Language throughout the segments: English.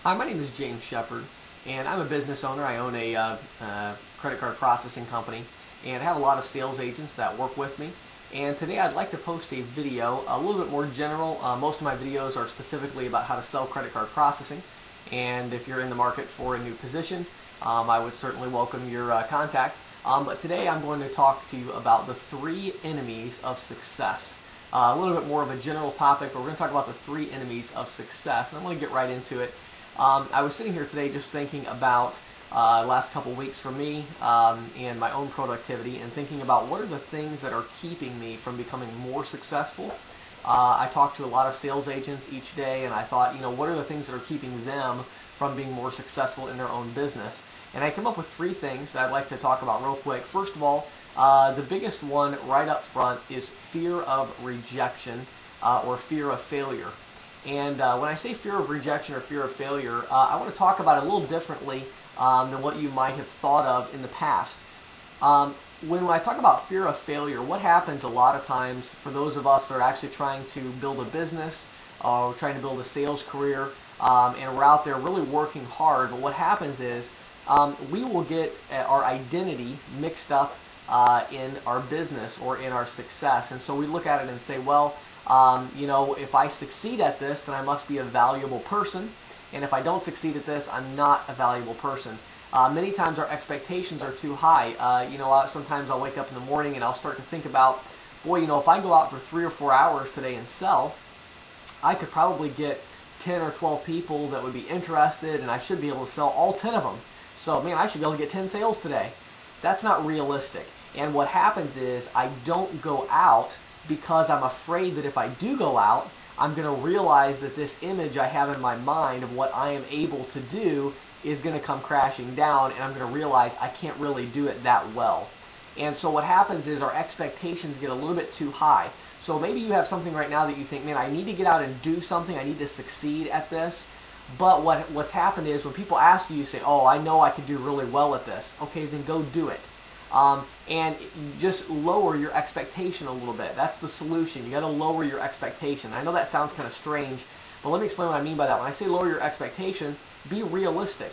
Hi, my name is James Shepard, and I'm a business owner. I own a credit card processing company, and I have a lot of sales agents that work with me. And today I'd like to post a video a little bit more general. Most of my videos are specifically about how to sell credit card processing, and if you're in the market for a new position, I would certainly welcome your contact. But today I'm going to talk to you about the 3 enemies of success. A little bit more of a general topic, but we're going to talk about the 3 enemies of success, and I'm going to get right into it. I was sitting here today just thinking about the last couple weeks for me and my own productivity, and thinking about what are the things that are keeping me from becoming more successful. I talk to a lot of sales agents each day, and I thought, what are the things that are keeping them from being more successful in their own business? And I came up with 3 things that I'd like to talk about real quick. First of all, the biggest one right up front is fear of rejection or fear of failure. And when I say fear of rejection or fear of failure, I want to talk about it a little differently than what you might have thought of in the past. When I talk about fear of failure, what happens a lot of times for those of us that are actually trying to build a business or trying to build a sales career, and we're out there really working hard, but what happens is we will get our identity mixed up in our business or in our success. And so we look at it and say, well, if I succeed at this, then I must be a valuable person. And if I don't succeed at this, I'm not a valuable person. Many times our expectations are too high. Sometimes I'll wake up in the morning and I'll start to think about, boy, if I go out for 3 or 4 hours today and sell, I could probably get 10 or 12 people that would be interested, and I should be able to sell all 10 of them. So, man, I should be able to get 10 sales today. That's not realistic. And what happens is I don't go out because I'm afraid that if I do go out, I'm going to realize that this image I have in my mind of what I am able to do is going to come crashing down, and I'm going to realize I can't really do it that well. And so what happens is our expectations get a little bit too high. So maybe you have something right now that you think, man, I need to get out and do something. I need to succeed at this. But what's happened is when people ask you, you say, oh, I know I could do really well at this. Okay, then go do it. And just lower your expectation a little bit. That's the solution. You got to lower your expectation. I know that sounds kind of strange, but let me explain what I mean by that. When I say lower your expectation, be realistic.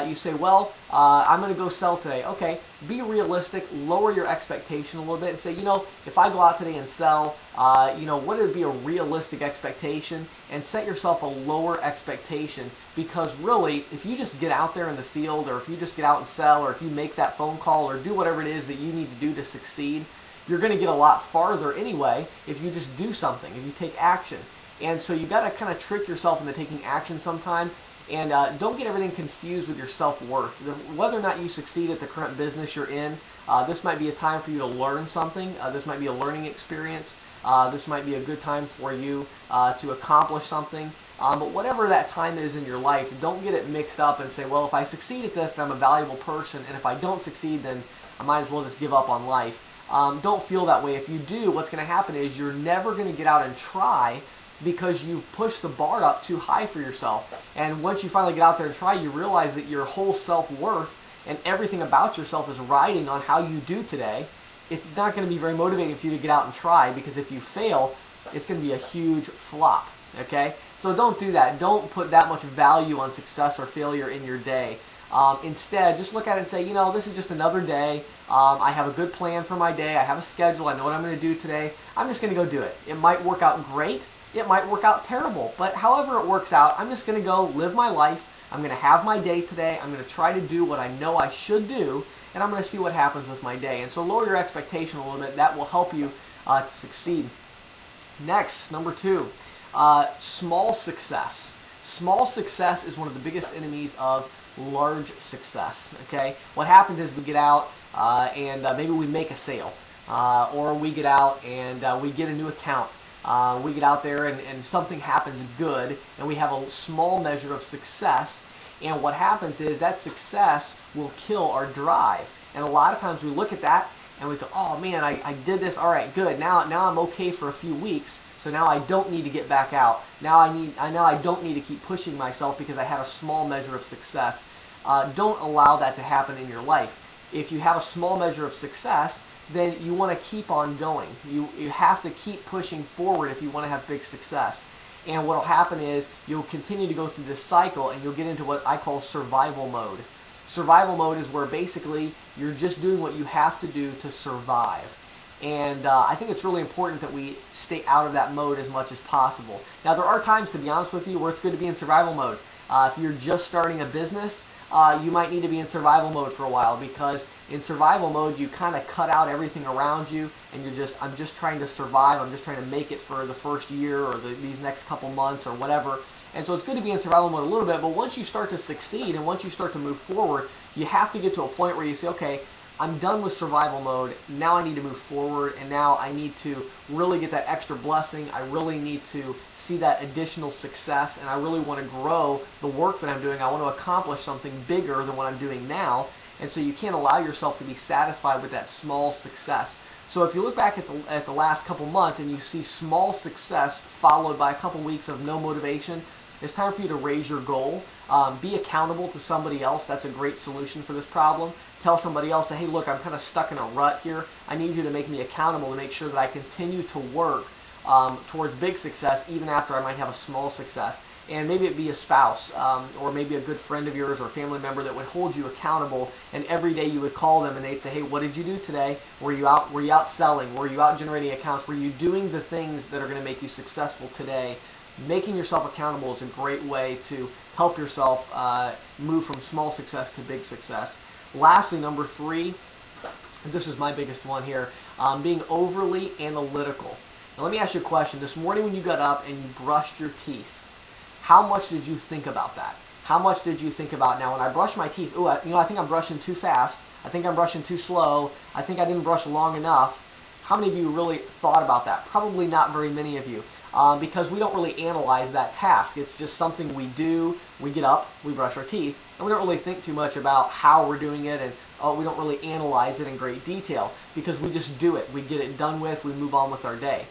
You say, well, I'm going to go sell today. Okay, be realistic, lower your expectation a little bit, and say, if I go out today and sell, what would be a realistic expectation, and set yourself a lower expectation, because really, if you just get out there in the field, or if you just get out and sell, or if you make that phone call, or do whatever it is that you need to do to succeed, you're going to get a lot farther anyway if you just do something, if you take action. And so you got to kind of trick yourself into taking action sometime. And don't get everything confused with your self-worth. Whether or not you succeed at the current business you're in, this might be a time for you to learn something. This might be a learning experience. This might be a good time for you to accomplish something. But whatever that time is in your life, don't get it mixed up and say, well, if I succeed at this, then I'm a valuable person. And if I don't succeed, then I might as well just give up on life. Don't feel that way. If you do, what's going to happen is you're never going to get out and try, because you've pushed the bar up too high for yourself. And once you finally get out there and try, you realize that your whole self-worth and everything about yourself is riding on how you do today. It's not going to be very motivating for you to get out and try, because if you fail, it's going to be a huge flop. Okay? So don't do that. Don't put that much value on success or failure in your day. Instead, just look at it and say, this is just another day. I have a good plan for my day. I have a schedule. I know what I'm going to do today. I'm just going to go do it. It might work out great. It might work out terrible, but however it works out, I'm just going to go live my life. I'm going to have my day today. I'm going to try to do what I know I should do, and I'm going to see what happens with my day. And so lower your expectation a little bit. That will help you to succeed. Next, number 2, small success. Small success is one of the biggest enemies of large success. Okay, what happens is we get out and maybe we make a sale, or we get out and we get a new account. We get out there and something happens good, and we have a small measure of success, and what happens is that success will kill our drive. And a lot of times we look at that and we go, oh man, I did this, all right, good, now I'm okay for a few weeks, so now I don't need to get back out. Now I don't need to keep pushing myself because I had a small measure of success. Don't allow that to happen in your life. If you have a small measure of success, then you want to keep on going. You have to keep pushing forward if you want to have big success. And what will happen is you'll continue to go through this cycle, and you'll get into what I call survival mode. Survival mode is where basically you're just doing what you have to do to survive. And I think it's really important that we stay out of that mode as much as possible. Now, there are times, to be honest with you, where it's good to be in survival mode. If you're just starting a business, you might need to be in survival mode for a while, because in survival mode you kind of cut out everything around you, and I'm just trying to survive, I'm just trying to make it for the first year or these next couple months or whatever. And so it's good to be in survival mode a little bit, but once you start to succeed and once you start to move forward, you have to get to a point where you say, okay, I'm done with survival mode, now I need to move forward, and now I need to really get that extra blessing, I really need to see that additional success, and I really want to grow the work that I'm doing. I want to accomplish something bigger than what I'm doing now, and so you can't allow yourself to be satisfied with that small success. So if you look back at the last couple months and you see small success followed by a couple weeks of no motivation, it's time for you to raise your goal. Be accountable to somebody else. That's a great solution for this problem. Tell somebody else that, hey, look, I'm kind of stuck in a rut here. I need you to make me accountable to make sure that I continue to work towards big success even after I might have a small success. And maybe it be a spouse or maybe a good friend of yours or a family member that would hold you accountable, and every day you would call them and they'd say, hey, what did you do today? Were you out selling? Were you out generating accounts? Were you doing the things that are going to make you successful today? Making yourself accountable is a great way to help yourself move from small success to big success. Lastly, number 3, this is my biggest one here, being overly analytical. Now let me ask you a question. This morning when you got up and you brushed your teeth, how much did you think about that? How much did you think about, now when I brush my teeth, I think I'm brushing too fast, I think I'm brushing too slow, I think I didn't brush long enough. How many of you really thought about that? Probably not very many of you. Because we don't really analyze that task. It's just something we do. We get up, we brush our teeth, and we don't really think too much about how we're doing it, and we don't really analyze it in great detail because we just do it. We get it done with, we move on with our day.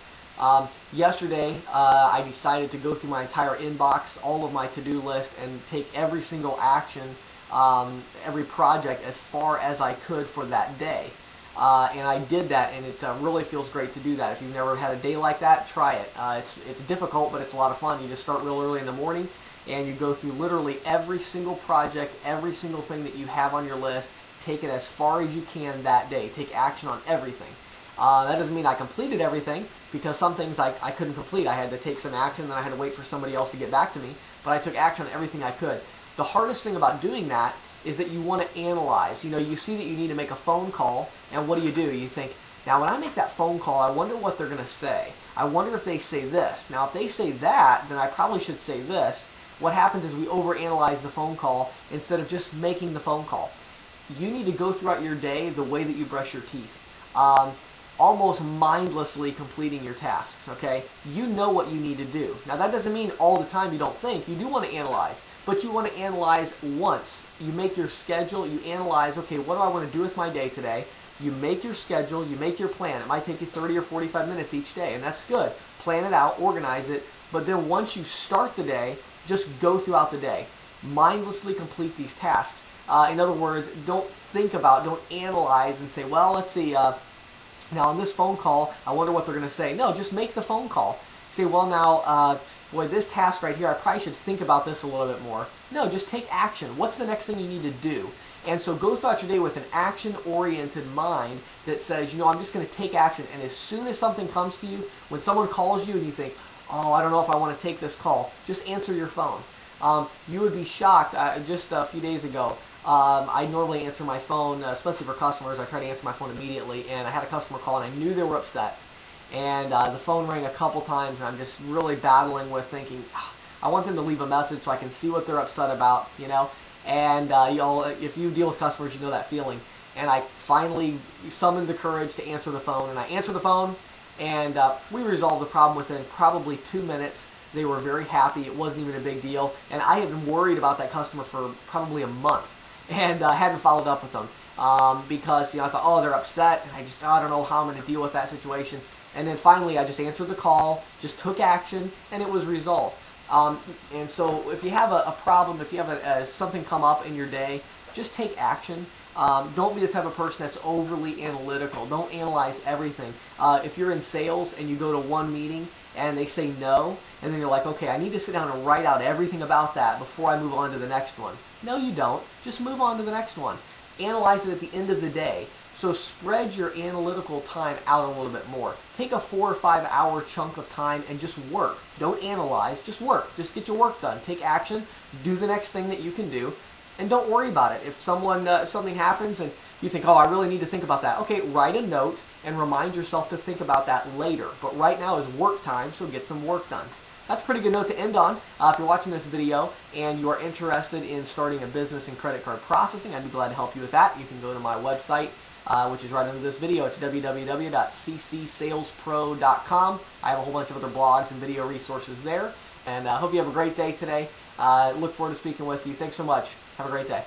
Yesterday, I decided to go through my entire inbox, all of my to-do list, and take every single action, every project as far as I could for that day. And I did that, and it really feels great to do that. If you've never had a day like that, try it. It's difficult, but it's a lot of fun. You just start real early in the morning, and you go through literally every single project, every single thing that you have on your list. Take it as far as you can that day. Take action on everything. That doesn't mean I completed everything, because some things I couldn't complete. I had to take some action, then I had to wait for somebody else to get back to me, but I took action on everything I could. The hardest thing about doing that is that you want to analyze. You see that you need to make a phone call, and what do? You think, now when I make that phone call, I wonder what they're going to say. I wonder if they say this. Now if they say that, then I probably should say this. What happens is we overanalyze the phone call instead of just making the phone call. You need to go throughout your day the way that you brush your teeth. Almost mindlessly completing your tasks, okay? You know what you need to do. Now that doesn't mean all the time you don't think. You do want to analyze, but you want to analyze once. You make your schedule, you analyze, okay, what do I want to do with my day today? You make your schedule, you make your plan. It might take you 30 or 45 minutes each day, and that's good. Plan it out, organize it, but then once you start the day, just go throughout the day. Mindlessly complete these tasks. In other words, don't analyze and say, well, let's see, now on this phone call, I wonder what they're going to say. No, just make the phone call. Say, well now, boy, this task right here, I probably should think about this a little bit more. No, just take action. What's the next thing you need to do? And so go throughout your day with an action-oriented mind that says, I'm just going to take action. And as soon as something comes to you, when someone calls you and you think, oh, I don't know if I want to take this call, just answer your phone. You would be shocked. Just a few days ago, I normally answer my phone, especially for customers. I try to answer my phone immediately, and I had a customer call, and I knew they were upset. And the phone rang a couple times, and I'm just really battling with thinking, I want them to leave a message so I can see what they're upset about, And if you deal with customers, you know that feeling. And I finally summoned the courage to answer the phone, and I answered the phone, and we resolved the problem within probably 2 minutes. They were very happy. It wasn't even a big deal. And I had been worried about that customer for probably a month, and hadn't followed up with them because I thought, oh, they're upset, and I don't know how I'm going to deal with that situation. And then finally, I just answered the call, just took action, and it was resolved. And so if you have a problem, if you have something come up in your day, just take action. Don't be the type of person that's overly analytical. Don't analyze everything. If you're in sales and you go to one meeting and they say no, and then you're like, okay, I need to sit down and write out everything about that before I move on to the next one. No, you don't. Just move on to the next one. Analyze it at the end of the day. So spread your analytical time out a little bit more. Take a 4 or 5 hour chunk of time and just work. Don't analyze, just work. Just get your work done. Take action, do the next thing that you can do, and don't worry about it. If something happens and you think, oh, I really need to think about that, okay, write a note and remind yourself to think about that later. But right now is work time, so get some work done. That's a pretty good note to end on. If you're watching this video and you are interested in starting a business in credit card processing, I'd be glad to help you with that. You can go to my website, which is right under this video. It's www.ccsalespro.com. I have a whole bunch of other blogs and video resources there. And I hope you have a great day today. Look forward to speaking with you. Thanks so much. Have a great day.